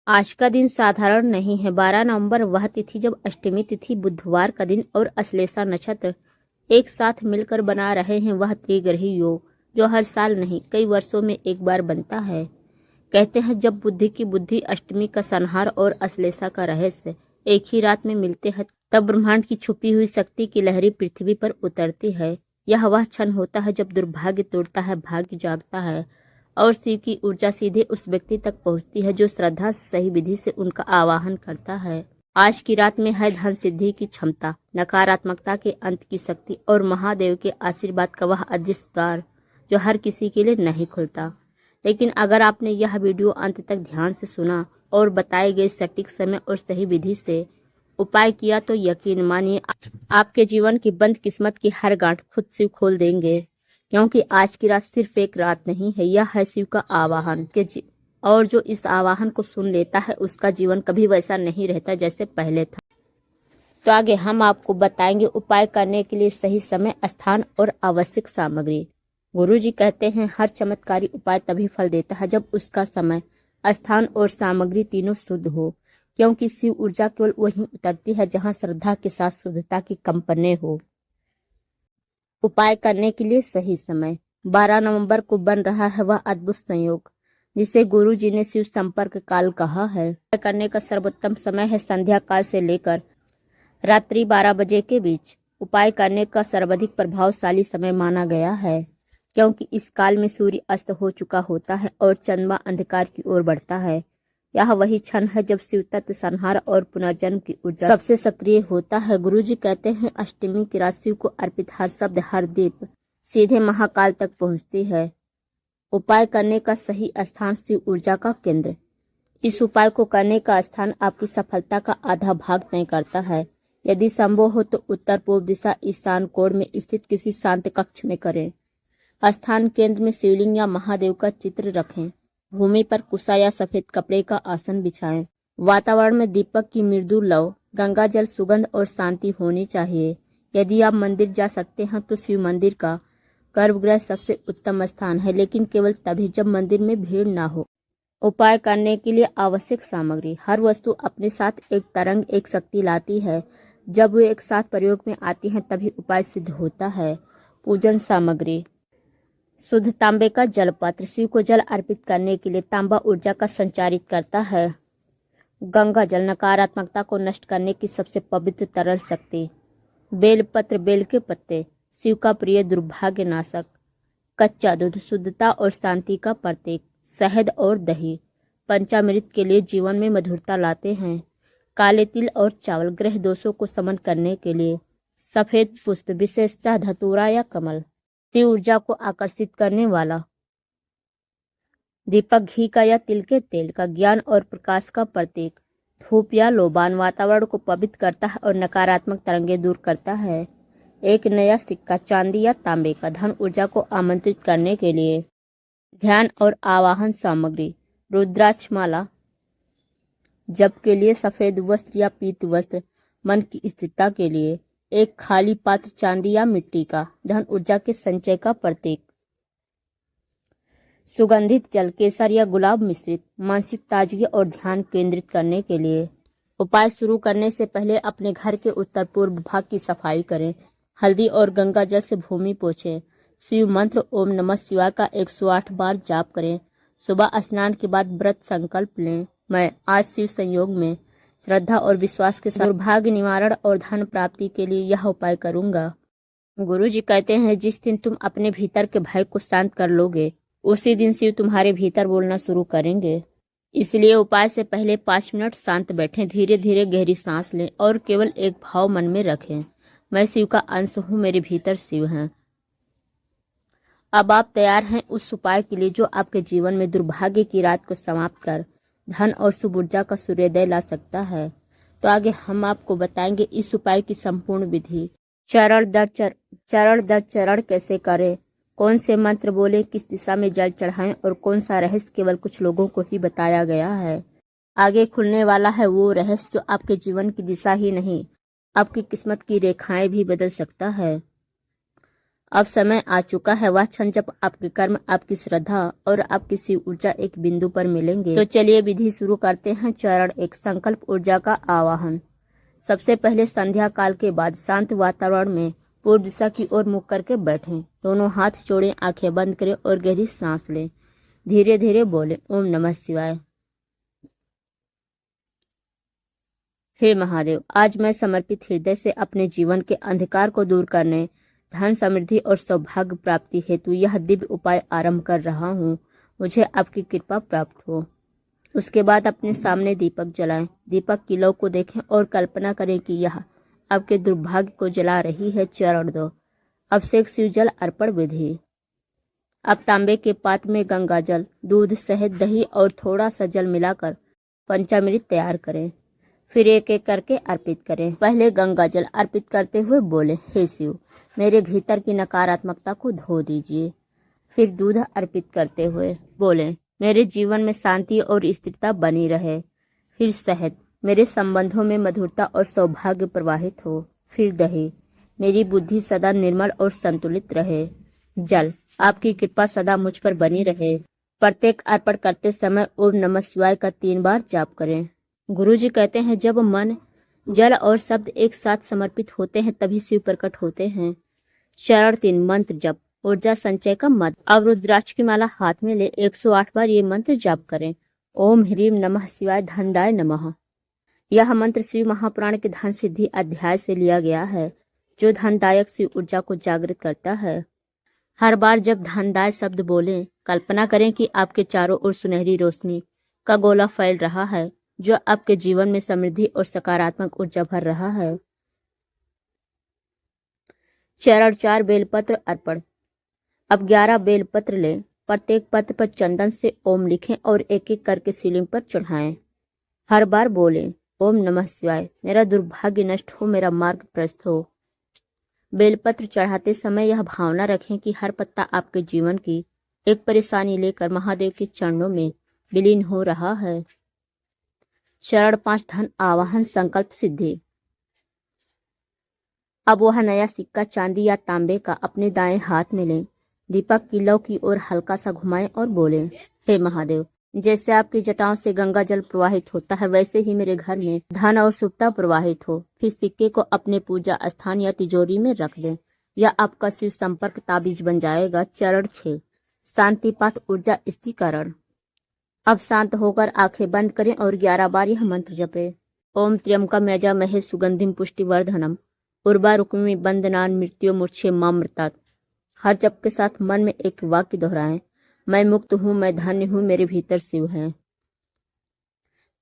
आज का दिन साधारण नहीं है। 12 नवंबर वह तिथि जब अष्टमी तिथि बुधवार का दिन और अश्लेषा नक्षत्र एक साथ मिलकर बना रहे हैं। वह त्रिग्रही योग जो हर साल नहीं कई वर्षों में एक बार बनता है। कहते हैं जब बुद्धि की बुद्धि, अष्टमी का संहार और अश्लेषा का रहस्य एक ही रात में मिलते हैं, तब ब्रह्मांड की छुपी हुई शक्ति की लहरी पृथ्वी पर उतरती है। यह वह क्षण होता है जब दुर्भाग्य तोड़ता है, भाग्य जागता है और शिव की ऊर्जा सीधे उस व्यक्ति तक पहुंचती है जो श्रद्धा से सही विधि से उनका आवाहन करता है। आज की रात में है धन सिद्धि की क्षमता, नकारात्मकता के अंत की शक्ति और महादेव के आशीर्वाद का वह अदृश्य द्वार जो हर किसी के लिए नहीं खुलता। लेकिन अगर आपने यह वीडियो अंत तक ध्यान से सुना और बताए गए सटीक समय और सही विधि से उपाय किया तो यकीन मानिए आपके जीवन की बंद किस्मत की हर गांठ खुद शिव खोल देंगे। क्योंकि आज की रात सिर्फ एक रात नहीं है, यह है शिव का आवाहन और जो इस आवाहन को सुन लेता है उसका जीवन कभी वैसा नहीं रहता जैसे पहले था। तो आगे हम आपको बताएंगे उपाय करने के लिए सही समय, स्थान और आवश्यक सामग्री। गुरु जी कहते हैं हर चमत्कारी उपाय तभी फल देता है जब उसका समय, स्थान और सामग्री तीनों शुद्ध हो। क्योंकि शिव ऊर्जा केवल वहीं उतरती है जहां श्रद्धा के साथ शुद्धता की कंपने हो। उपाय करने के लिए सही समय 12 नवंबर को बन रहा है वह अद्भुत संयोग जिसे गुरु जी ने शिव संपर्क काल कहा है। उपाय करने का सर्वोत्तम समय है संध्या काल से लेकर रात्रि 12 बजे के बीच। उपाय करने का सर्वाधिक प्रभावशाली समय माना गया है क्योंकि इस काल में सूर्य अस्त हो चुका होता है और चंद्रमा अंधकार की ओर बढ़ता है। यह वही क्षण है जब शिव तत्व संहार और पुनर्जन्म की ऊर्जा सबसे सक्रिय होता है। गुरुजी कहते हैं अष्टमी की रात शिव को अर्पित हर शब्द, हर दीप सीधे महाकाल तक पहुंचती है। उपाय करने का सही स्थान शिव ऊर्जा का केंद्र। इस उपाय को करने का स्थान आपकी सफलता का आधा भाग तय करता है। यदि संभव हो तो उत्तर पूर्व दिशा ईशान कोण में स्थित किसी शांत कक्ष में करें। स्थान केंद्र में शिवलिंग या महादेव का चित्र रखें। भूमि पर कुशा या सफेद कपड़े का आसन बिछाएं। वातावरण में दीपक की मृदु लौ, गंगा जल, सुगंध और शांति होनी चाहिए। यदि आप मंदिर जा सकते हैं तो शिव मंदिर का गर्भगृह सबसे उत्तम स्थान है, लेकिन केवल तभी जब मंदिर में भीड़ ना हो। उपाय करने के लिए आवश्यक सामग्री। हर वस्तु अपने साथ एक तरंग, एक शक्ति लाती है। जब वे एक साथ प्रयोग में आती हैं तभी उपाय सिद्ध होता है। पूजन सामग्री। शुद्ध तांबे का जल पात्र। शिव को जल अर्पित करने के लिए तांबा ऊर्जा का संचारित करता है। गंगा जल नकारात्मकता को नष्ट करने की सबसे पवित्र तरल शक्ति। बेलपत्र, बेल के पत्ते शिव का प्रिय दुर्भाग्य नाशक। कच्चा दूध शुद्धता और शांति का प्रतीक। शहद और दही पंचामृत के लिए जीवन में मधुरता लाते हैं। काले तिल और चावल ग्रह दोषों को शमन करने के लिए। सफेद पुष्प विशेषतः धतूरा या कमल शिव ऊर्जा को आकर्षित करने वाला। दीपक घी का या तिल के तेल का ज्ञान और प्रकाश का प्रतीक। धूप या लोबान वातावरण को पवित्र करता है और नकारात्मक तरंगे दूर करता है। एक नया सिक्का चांदी या तांबे का धन ऊर्जा को आमंत्रित करने के लिए। ध्यान और आवाहन सामग्री। रुद्राक्ष माला जप के लिए। सफेद वस्त्र या पीत वस्त्र मन की स्थिरता के लिए। एक खाली पात्र चांदी या मिट्टी का धन ऊर्जा के संचय का प्रतीक। सुगंधित जल केसर या गुलाब मिश्रित मानसिक ताजगी और ध्यान केंद्रित करने के लिए। उपाय शुरू करने से पहले अपने घर के उत्तर पूर्व भाग की सफाई करें। हल्दी और गंगा जल से भूमि पोछें। शिव मंत्र ओम नमः शिवाय का 108 बार जाप करें। सुबह स्नान के बाद व्रत संकल्प लें, मैं आज शिव संयोग में श्रद्धा और विश्वास के साथ दुर्भाग्य निवारण और धन प्राप्ति के लिए यह उपाय करूंगा। गुरु जी कहते हैं जिस दिन तुम अपने भीतर के भय को शांत कर लोगे उसी दिन शिव तुम्हारे भीतर बोलना शुरू करेंगे। इसलिए उपाय से पहले 5 मिनट शांत बैठें, धीरे धीरे गहरी सांस लें और केवल एक भाव मन में रखें, मैं शिव का अंश हूँ, मेरे भीतर शिव हैं। अब आप तैयार हैं उस उपाय के लिए जो आपके जीवन में दुर्भाग्य की रात को समाप्त कर धन और शुभ ऊर्जा का सूर्योदय ला सकता है। तो आगे हम आपको बताएंगे इस उपाय की संपूर्ण विधि। चरण दर चरण कैसे करें, कौन से मंत्र बोले, किस दिशा में जल चढ़ाएं और कौन सा रहस्य केवल कुछ लोगों को ही बताया गया है। आगे खुलने वाला है वो रहस्य जो आपके जीवन की दिशा ही नहीं आपकी किस्मत की रेखाएं भी बदल सकता है। अब समय आ चुका है, वह क्षण जब आपके कर्म, आपकी श्रद्धा और आपकी शिव ऊर्जा एक बिंदु पर मिलेंगे। तो चलिए विधि शुरू करते हैं। चरण 1, संकल्प ऊर्जा का आवाहन। सबसे पहले संध्या काल के बाद शांत वातावरण में पूर्व दिशा की ओर मुख करके बैठें। दोनों हाथ जोड़ें, आंखें बंद करें और गहरी सांस लें। धीरे धीरे बोलें, ओम नमः शिवाय। हे महादेव, आज मैं समर्पित हृदय से अपने जीवन के अंधकार को दूर करने, धन, समृद्धि और सौभाग्य प्राप्ति हेतु यह दिव्य उपाय आरंभ कर रहा हूँ। मुझे आपकी कृपा प्राप्त हो। उसके बाद अपने सामने दीपक जलाएं। दीपक की लौ को देखें और कल्पना करें कि यह आपके दुर्भाग्य को जला रही है। चरण 2, अभिषेक शिव जल अर्पण विधि। अब तांबे के पात्र में गंगा जल, दूध, शहद, दही और थोड़ा सा जल मिलाकर पंचामृत तैयार करें। फिर एक एक करके अर्पित करें। पहले गंगा जल अर्पित करते हुए बोले, हे शिव, मेरे भीतर की नकारात्मकता को धो दीजिए। फिर दूध अर्पित करते हुए बोले, मेरे जीवन में शांति और स्थिरता बनी रहे। फिर शहद, मेरे संबंधों में मधुरता और सौभाग्य प्रवाहित हो। फिर दही, मेरी बुद्धि सदा निर्मल और संतुलित रहे। जल, आपकी कृपा सदा मुझ पर बनी रहे। प्रत्येक अर्पण करते समय ओम नमः शिवाय का 3 बार जाप करें। गुरुजी कहते हैं, जब मन, जल और शब्द एक साथ समर्पित होते हैं तभी शिव प्रकट होते हैं। चरण 3, मंत्र जप, ऊर्जा संचय का मंत्र। अब रुद्राक्ष की माला हाथ में ले 108 बार ये मंत्र जाप करें। ओम ह्रीम नमः शिवाय धनदाय नमः। यह मंत्र शिव महापुराण के धन सिद्धि अध्याय से लिया गया है, जो धनदायक शिव ऊर्जा को जागृत करता है। हर बार जब धनदाय शब्द बोलें, कल्पना करें कि आपके चारों ओर सुनहरी रोशनी का गोला फैल रहा है, जो आपके जीवन में समृद्धि और सकारात्मक ऊर्जा भर रहा है। चरण 4, बेलपत्र अर्पण। अब 11 बेलपत्र लें। प्रत्येक पत्र पर चंदन से ओम लिखें और एक एक करके शिवलिंग पर चढ़ाएं। हर बार बोलें, ओम नमः शिवाय, मेरा दुर्भाग्य नष्ट हो, मेरा मार्ग प्रशस्त हो। बेलपत्र चढ़ाते समय यह भावना रखें कि हर पत्ता आपके जीवन की एक परेशानी लेकर महादेव के चरणों में विलीन हो रहा है। चरण 5, धन आवाहन संकल्प सिद्धि। अब वह नया सिक्का चांदी या तांबे का अपने दाएं हाथ में लें। दीपक की लौ की ओर हल्का सा घुमाएं और बोलें, हे महादेव, जैसे आपकी जटाओं से गंगा जल प्रवाहित होता है, वैसे ही मेरे घर में धन और शुभता प्रवाहित हो। फिर सिक्के को अपने पूजा स्थान या तिजोरी में रख दें। यह आपका शिव संपर्क ताबीज बन जाएगा। चरण 6, शांति पाठ ऊर्जा स्थिरीकरण। अब शांत होकर आंखें बंद करें और 11 बार यह मंत्र जपें। ओम त्र्यंबकम यजामहे सुगंधिम पुष्टिवर्धनम उर्वारुकमिव बंधनान् मृत्योर्मुक्षेमामृतात्। हर जप के साथ मन में एक वाक्य दोहराएं, मैं मुक्त हूँ, मैं धन्य हूँ, मेरे भीतर शिव है।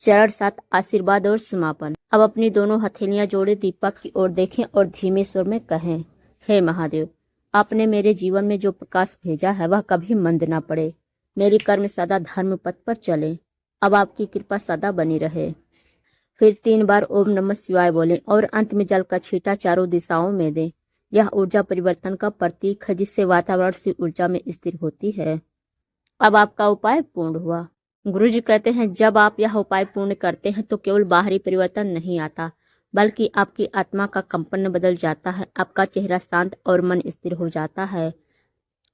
चरण 7, आशीर्वाद और समापन। अब अपनी दोनों हथेलियां जोड़े दीपक की ओर देखें और धीमे स्वर में कहें, हे महादेव, आपने मेरे जीवन में जो प्रकाश भेजा है वह कभी मंद ना पड़े। मेरी कर्म सदा धर्म पथ पर चले। अब आपकी कृपा सदा बनी रहे। फिर 3 बार ओम नमः शिवाय बोलें और अंत में जल का छींटा चारों दिशाओं में दें। यह ऊर्जा परिवर्तन का प्रतीक है, जिससे वातावरण से ऊर्जा में स्थिर होती है। अब आपका उपाय पूर्ण हुआ। गुरुजी कहते हैं, जब आप यह उपाय पूर्ण करते हैं तो केवल बाहरी परिवर्तन नहीं आता, बल्कि आपकी आत्मा का कंपन बदल जाता है। आपका चेहरा शांत और मन स्थिर हो जाता है।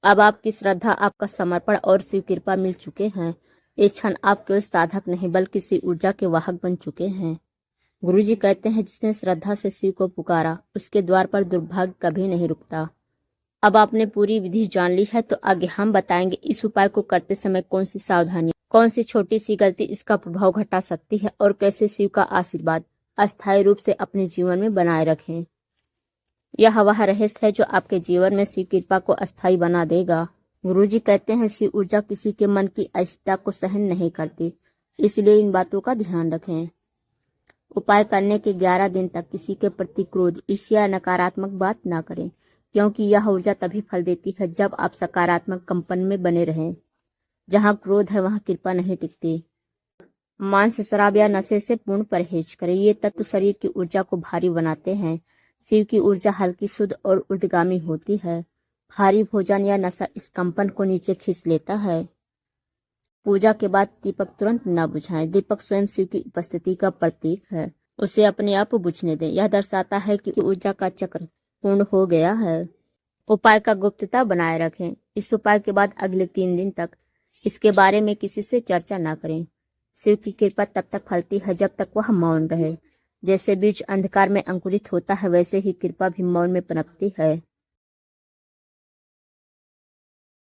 अब आपकी श्रद्धा, आपका समर्पण और शिव कृपा मिल चुके हैं। इस क्षण आप केवल साधक नहीं बल्कि शिव ऊर्जा के वाहक बन चुके हैं। गुरुजी कहते हैं, जिसने श्रद्धा से शिव को पुकारा, उसके द्वार पर दुर्भाग्य कभी नहीं रुकता। अब आपने पूरी विधि जान ली है, तो आगे हम बताएंगे इस उपाय को करते समय कौन सी सावधानी, कौन सी छोटी सी गलती इसका प्रभाव घटा सकती है और कैसे शिव का आशीर्वाद अस्थायी रूप से अपने जीवन में बनाए रखें। यह वह रहस्य है जो आपके जीवन में शिव कृपा को अस्थायी बना देगा। गुरुजी कहते हैं, शिव ऊर्जा किसी के मन की अस्थिरता को सहन नहीं करती, इसलिए इन बातों का ध्यान रखें। उपाय करने के 11 दिन तक किसी के प्रति क्रोध, ईर्ष्या या नकारात्मक बात ना करें, क्योंकि यह ऊर्जा तभी फल देती है जब आप सकारात्मक कंपन में बने रहें। जहाँ क्रोध है वहाँ कृपा नहीं टिकती। मांस, शराब या नशे से पूर्ण परहेज करें। ये तत्व शरीर की ऊर्जा को भारी बनाते हैं। शिव की ऊर्जा हल्की, शुद्ध और ऊर्ध्वगामी होती है। भारी भोजन या नशा इस कंपन को नीचे खींच लेता है। पूजा के बाद दीपक तुरंत न बुझाएं। दीपक स्वयं शिव की उपस्थिति का प्रतीक है, उसे अपने आप बुझने दें। यह दर्शाता है कि ऊर्जा का चक्र पूर्ण हो गया है। उपाय का गुप्तता बनाए रखें। इस उपाय के बाद अगले 3 दिन तक इसके बारे में किसी से चर्चा ना करें। शिव की कृपा तब तक फलती है जब तक वह मौन रहे। जैसे बीज अंधकार में अंकुरित होता है, वैसे ही कृपा भी मौन में पनपती है।